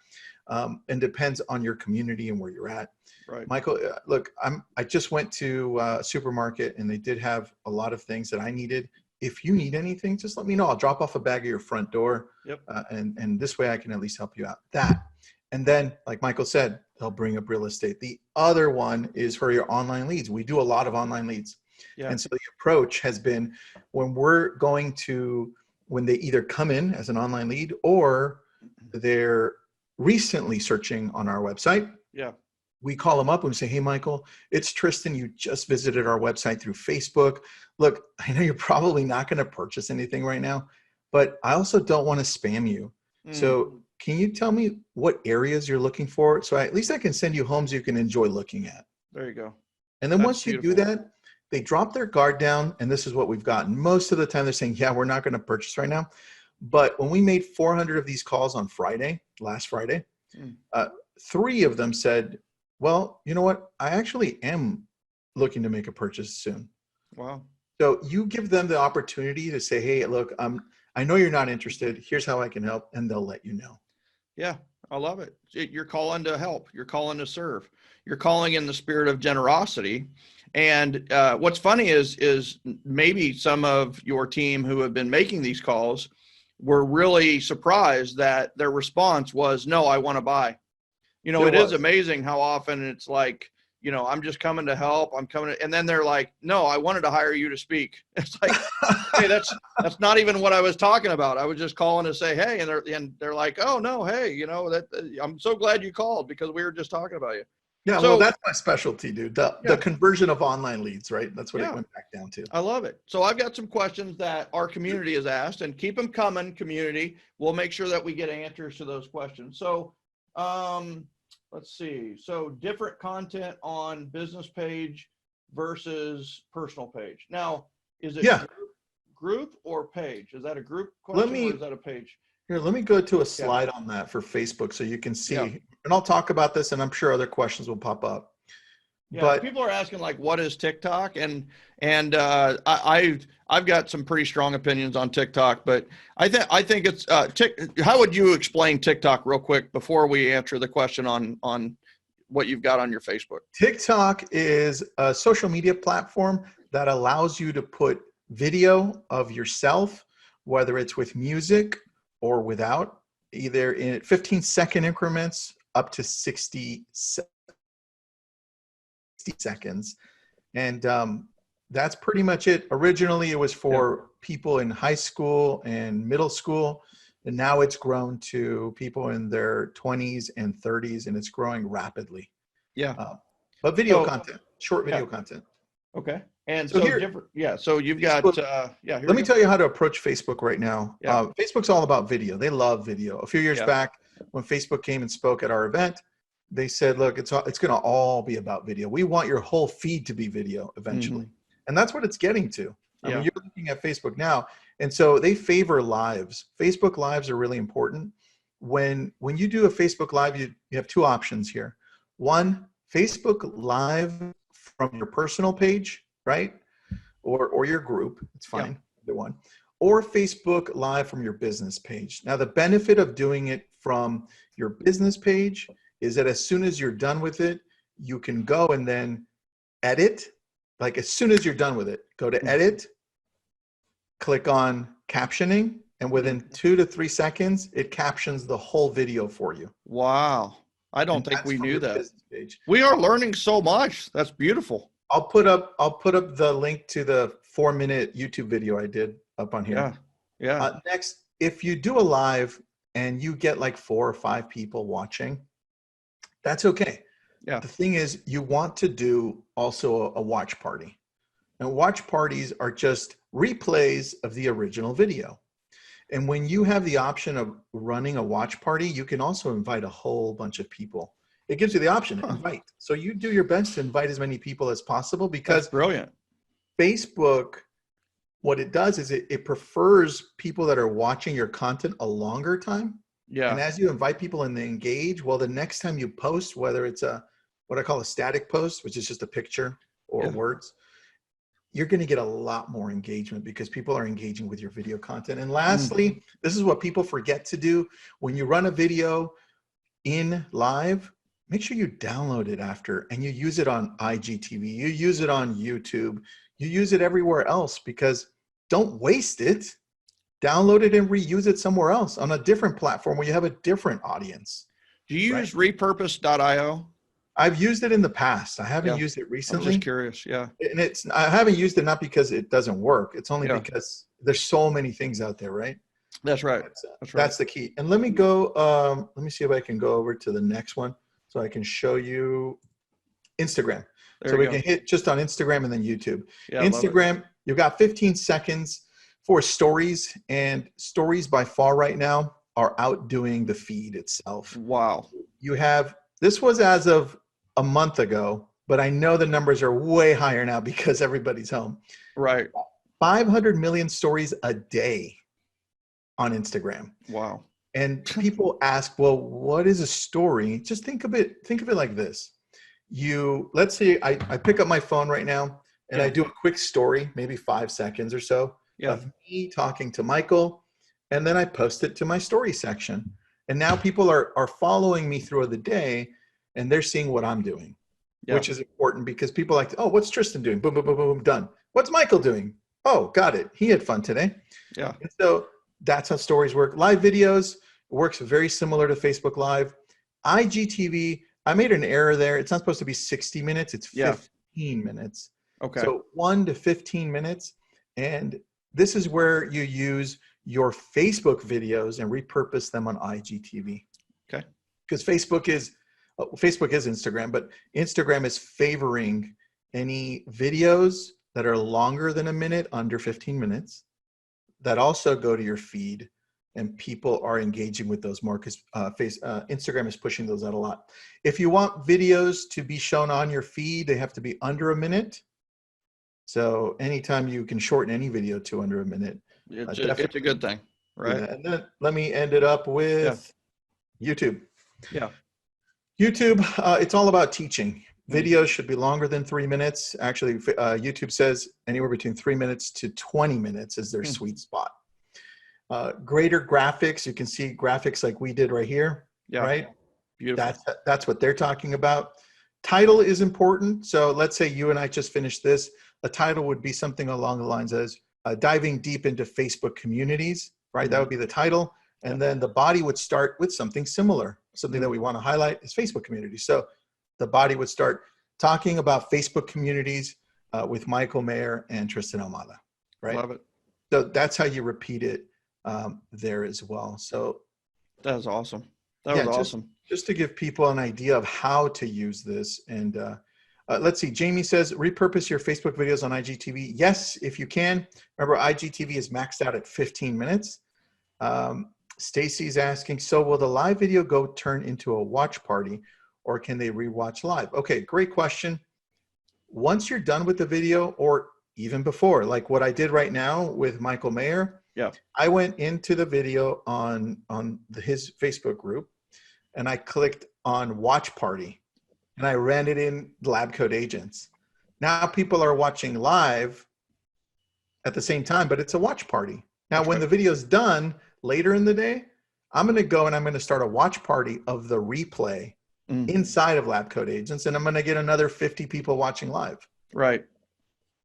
and depends on your community and where you're at. Right. Michael, look, I just went to a supermarket and they did have a lot of things that I needed. If you need anything, just let me know. I'll drop off a bag at your front door. Yep. And this way I can at least help you out. That. And then, like Michael said, they'll bring up real estate. The other one is for your online leads. We do a lot of online leads. Yeah. And so the approach has been when they either come in as an online lead or they're recently searching on our website. Yeah. We call them up and we say, hey, Michael, it's Tristan. You just visited our website through Facebook. Look, I know you're probably not going to purchase anything right now, but I also don't want to spam you. So can you tell me what areas you're looking for? So at least I can send you homes you can enjoy looking at. There you go. And then once you do that, they drop their guard down. And this is what we've gotten. Most of the time they're saying, yeah, we're not going to purchase right now. But when we made 400 of these calls on last Friday, 3 of them said, well, you know what? I actually am looking to make a purchase soon. Wow. So you give them the opportunity to say, hey, look, I know you're not interested. Here's how I can help. And they'll let you know. Yeah, I love it. You're calling to help. You're calling to serve. You're calling in the spirit of generosity. And what's funny is maybe some of your team who have been making these calls were really surprised that their response was, no, I want to buy. You know, it is amazing how often it's like, you know, I'm just coming to help. I'm coming to, and then they're like, no, I wanted to hire you to speak. It's like, hey, that's not even what I was talking about. I was just calling to say, hey, and they're like, oh no, hey, you know, I'm so glad you called because we were just talking about you. Yeah, so, well, that's my specialty, dude. The conversion of online leads, right? That's what it went back down to. I love it. So I've got some questions that our community has asked, and keep them coming, community. We'll make sure that we get answers to those questions. So let's see. So different content on business page versus personal page. Now, is it group or page? Is that a group question or is that a page? Here, let me go to a slide on that for Facebook so you can see. Yeah. And I'll talk about this, and I'm sure other questions will pop up. Yeah, but people are asking like, what is TikTok? And I've got some pretty strong opinions on TikTok, but I think it's how would you explain TikTok real quick before we answer the question on what you've got on your Facebook? TikTok is a social media platform that allows you to put video of yourself, whether it's with music or without, either in 15-second increments up to 60 seconds. And that's pretty much it. Originally, it was for people in high school and middle school. And now it's grown to people in their 20s and 30s, and it's growing rapidly. Yeah. But video content, short video content. Okay. And so different. Yeah. So you've got, let me tell you how to approach Facebook right now. Yeah. Facebook's all about video. They love video. A few years back, when Facebook came and spoke at our event, they said, look, it's going to all be about video. We want your whole feed to be video eventually. Mm-hmm. And that's what it's getting to. I mean, you're looking at Facebook now. And so they favor lives. Facebook lives are really important. When you do a Facebook live, you have 2 options here. One, Facebook live from your personal page, right? Or your group, it's fine, either one. Or Facebook live from your business page. Now, the benefit of doing it from your business page is that as soon as you're done with it, you can go and then edit. Like as soon as you're done with it, go to edit, click on captioning, and within 2 to 3 seconds, it captions the whole video for you. Wow. I don't think we knew that. We are learning so much. That's beautiful. I'll put up the link to the 4-minute YouTube video I did up on here. Yeah. Next, if you do a live and you get like 4 or 5 people watching, that's okay. Yeah. The thing is, you want to do also a watch party. And watch parties are just replays of the original video. And when you have the option of running a watch party, you can also invite a whole bunch of people. It gives you the option, invite. So you do your best to invite as many people as possible, because That's brilliant. Facebook, what it does is it prefers people that are watching your content a longer time. Yeah. And as you invite people and they engage, well, the next time you post, whether it's what I call a static post, which is just a picture or words, you're going to get a lot more engagement because people are engaging with your video content. And lastly, this is what people forget to do. When you run a video in live, make sure you download it after and you use it on IGTV, you use it on YouTube, you use it everywhere else, because don't waste it. Download it and reuse it somewhere else on a different platform where you have a different audience. Do you use repurpose.io? I've used it in the past. I haven't used it I'm recently. just curious. Yeah. And I haven't used it not because it doesn't work. It's only because there's so many things out there, right? That's right. That's the key. And let me go, let me see if I can go over to the next one so I can show you Instagram. So we can hit just on Instagram and then YouTube. Yeah, Instagram, you've got 15 seconds for stories, and stories by far right now are outdoing the feed itself. Wow. You have, this was as of a month ago, but I know the numbers are way higher now because everybody's home. Right. 500 million stories a day on Instagram. Wow. And people ask, well, what is a story? Just think of it like this. Let's say I pick up my phone right now and I do a quick story, maybe 5 seconds or so of me talking to Michael, and then I post it to my story section. And now people are following me through the day and they're seeing what I'm doing, which is important because people like, oh, what's Tristan doing? Boom, boom, boom, boom, done. What's Michael doing? Oh, got it. He had fun today. Yeah. And so that's how stories work. Live videos works very similar to Facebook Live. IGTV, I made an error there. It's not supposed to be 60 minutes. It's 15 minutes. Okay. So 1 to 15 minutes. And this is where you use your Facebook videos and repurpose them on IGTV. Okay. Because Facebook is Instagram, but Instagram is favoring any videos that are longer than a minute, under 15 minutes, that also go to your feed, and people are engaging with those more because Instagram is pushing those out a lot. If you want videos to be shown on your feed, they have to be under a minute. So anytime you can shorten any video to under a minute, it's a good thing, right? Yeah. And then let me end it up with YouTube. Yeah. YouTube, it's all about teaching. Videos should be longer than 3 minutes. Actually, YouTube says anywhere between 3 minutes to 20 minutes is their sweet spot. Greater graphics, you can see graphics like we did right here, right? Beautiful. That's what they're talking about. Title is important. So let's say you and I just finished this. A title would be something along the lines as diving deep into Facebook communities, right? That would be the title. And then the body would start with something similar. Something that we want to highlight is Facebook communities. So the body would start talking about Facebook communities with Michael Maher and Tristan Almada, right? Love it. So that's how you repeat it there as well. So that was awesome. That was awesome. Just to give people an idea of how to use this. And let's see, Jamie says, repurpose your Facebook videos on IGTV. Yes, if you can. Remember, IGTV is maxed out at 15 minutes. Stacy's asking, so will the live video go turn into a watch party, or can they rewatch live? Okay, great question. Once you're done with the video, or even before, like what I did right now with Michael Maher, I went into the video on his Facebook group, and I clicked on watch party, and I ran it in Lab Code Agents. Now people are watching live at the same time, but it's a watch party. Now, when the video's done later in the day, I'm going to go and I'm going to start a watch party of the replay inside of Lab Code Agents, and I'm going to get another 50 people watching live. Right.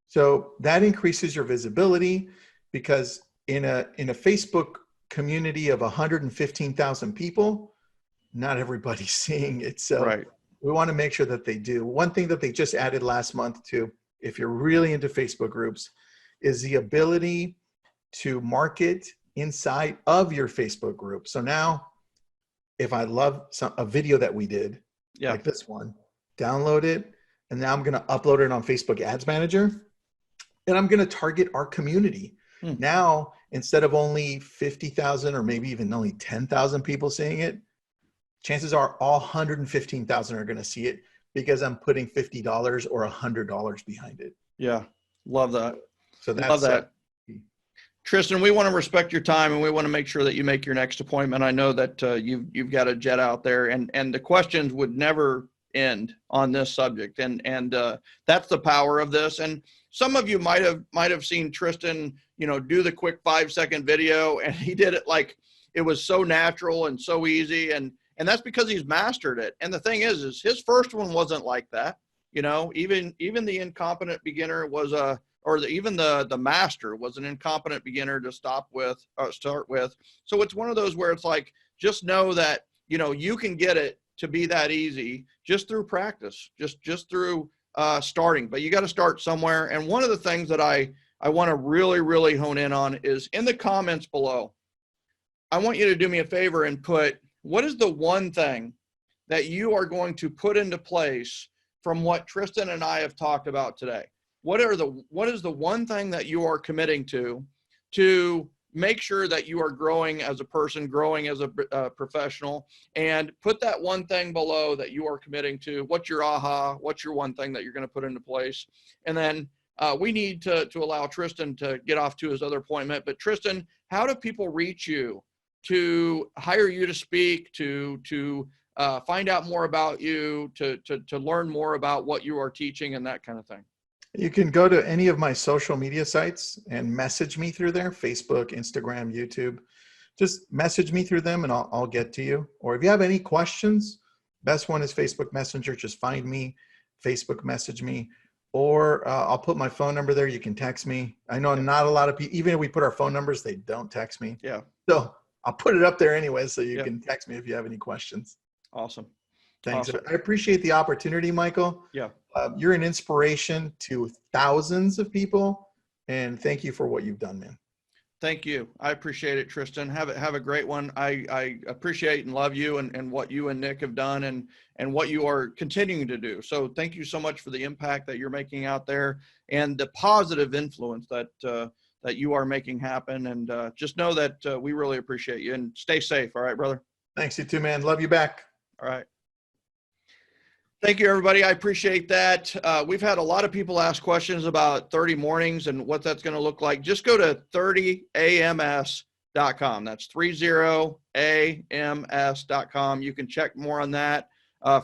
So that increases your visibility, because in a Facebook community of 115,000 people, not everybody's seeing it. So we want to make sure that they do. One thing that they just added last month too, if you're really into Facebook groups, is the ability to market inside of your Facebook group. So now if I love a video that we did, like this one, download it, and now I'm going to upload it on Facebook Ads Manager, and I'm going to target our community. Now, instead of only 50,000 or maybe even only 10,000 people seeing it, chances are all 115,000 are going to see it because I'm putting $50 or $100 behind it. Yeah. Love that. So that's Love that. Tristan, we want to respect your time, and we want to make sure that you make your next appointment. I know that you've got a jet out there, and the questions would never end on this subject. And that's the power of this. And some of you might have seen Tristan, do the quick 5-second video, and he did it like it was so natural and so easy. And that's because he's mastered it. And the thing is his first one wasn't like that. Even the incompetent beginner was even the master was an incompetent beginner to start with. So it's one of those where it's like, just know that, you can get it to be that easy just through practice, just through starting, but you got to start somewhere. And one of the things that I want to really, really hone in on is in the comments below. I want you to do me a favor and put, what is the one thing that you are going to put into place from what Tristan and I have talked about today? What is the one thing that you are committing to make sure that you are growing as a person, growing as a professional, and put that one thing below that you are committing to. What's your aha? What's your one thing that you're going to put into place? And then we need to allow Tristan to get off to his other appointment. But Tristan, how do people reach you to hire you to speak, to find out more about you, to learn more about what you are teaching and that kind of thing? You can go to any of my social media sites and message me through there, Facebook, Instagram, YouTube. Just message me through them and I'll get to you. Or if you have any questions, best one is Facebook Messenger. Just find me, Facebook message me, or I'll put my phone number there. You can text me. I know not a lot of people, even if we put our phone numbers, they don't text me. Yeah. So I'll put it up there anyway, so you can text me if you have any questions. Awesome. Thanks. Awesome. I appreciate the opportunity, Michael. Yeah. You're an inspiration to thousands of people, and thank you for what you've done, man. Thank you. I appreciate it, Tristan. Have a great one. I appreciate and love you and what you and Nick have done and what you are continuing to do. So thank you so much for the impact that you're making out there and the positive influence that you are making happen. And just know that we really appreciate you, and stay safe. All right, brother. Thanks, you too, man. Love you back. All right. Thank you, everybody. I appreciate that. We've had a lot of people ask questions about 30 mornings and what that's going to look like. Just go to 30ams.com. That's 30ams.com. You can check more on that.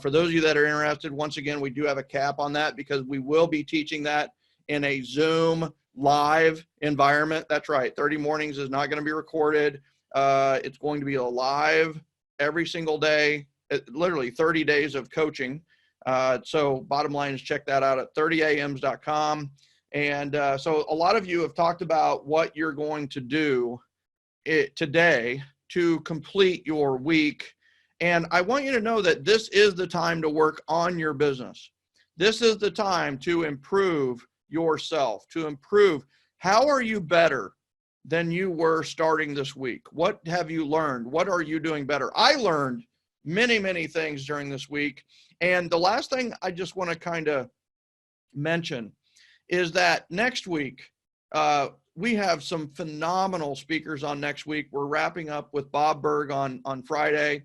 For those of you that are interested, once again, we do have a cap on that because we will be teaching that in a Zoom live environment. That's right. 30 mornings is not going to be recorded. It's going to be a live every single day, literally 30 days of coaching. So bottom line is check that out at 30ams.com. And so a lot of you have talked about what you're going to do today to complete your week. And I want you to know that this is the time to work on your business. This is the time to improve yourself, to improve. How are you better than you were starting this week? What have you learned? What are you doing better? I learned many, many things during this week. And the last thing I just want to kind of mention is that next week, we have some phenomenal speakers on next week. We're wrapping up with Bob Berg on Friday.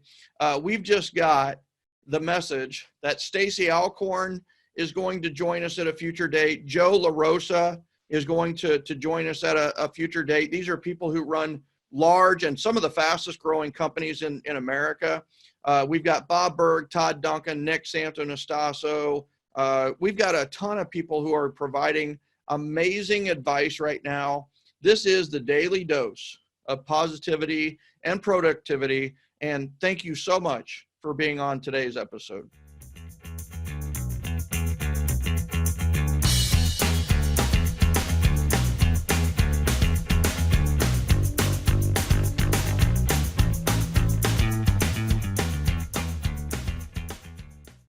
We've just got the message that Stacy Alcorn is going to join us at a future date. Joe LaRosa is going to join us at a future date. These are people who run large and some of the fastest growing companies in America. We've got Bob Berg, Todd Duncan, Nick Santonastasso. We've got a ton of people who are providing amazing advice right now. This is the daily dose of positivity and productivity. And thank you so much for being on today's episode.